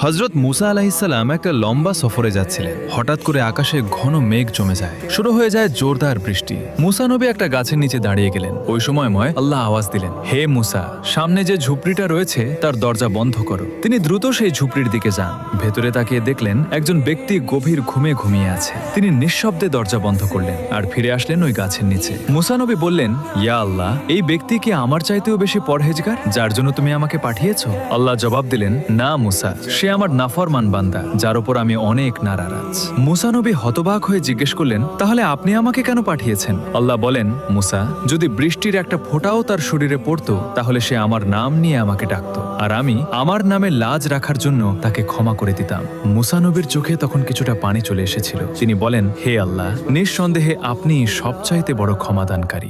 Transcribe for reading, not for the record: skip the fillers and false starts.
হযরত মুসা আলাইহিসসালাম একটা লম্বা সফরে যাচ্ছিলেন। হঠাৎ করে আকাশে ঘন মেঘ জমে যায়, শুরু হয়ে যায় জোরদার বৃষ্টি। মুসা নবী একটা গাছের নিচে দাঁড়িয়ে গেলেন। ওই সময়ময় আল্লাহ আওয়াজ দিলেন, হে মুসা, সামনে যে ঝুপড়িটা রয়েছে তার দরজা বন্ধ করো। তিনি দ্রুত সেই ঝুপড়ির দিকে যান। ভেতরে তাকিয়ে দেখলেন একজন ব্যক্তি গভীর ঘুমে ঘুমিয়ে আছে। তিনি নিঃশব্দে দরজা বন্ধ করলেন আর ফিরে আসলেন ওই গাছের নিচে। মুসা নবী বললেন, ইয়া আল্লাহ, এই ব্যক্তি কি আমার চাইতেও বেশি পরহেজগার, যার জন্য তুমি আমাকে পাঠিয়েছো? আল্লাহ জবাব দিলেন, না মুসা, সে আমার নাফরমান বান্দা, যার উপর আমি অনেক নারাজ। মুসা নবী হতবাক হয়ে জিজ্ঞেস করলেন, তাহলে আপনি আমাকে কেন পাঠিয়েছেন? আল্লাহ বলেন, মুসা, যদি বৃষ্টির একটা ফোঁটাও তার শরীরে পড়তো তাহলে সে আমার নাম নিয়ে আমাকে ডাকতো, আর আমি আমার নামে লাজ রাখার জন্য তাকে ক্ষমা করে দিতাম। মুসা নবীর চোখে তখন কিছুটা পানি চলে এসেছিল। তিনি বলেন, হে আল্লাহ, নিঃসন্দেহে আপনি সবচাইতে বড় ক্ষমাদানকারী।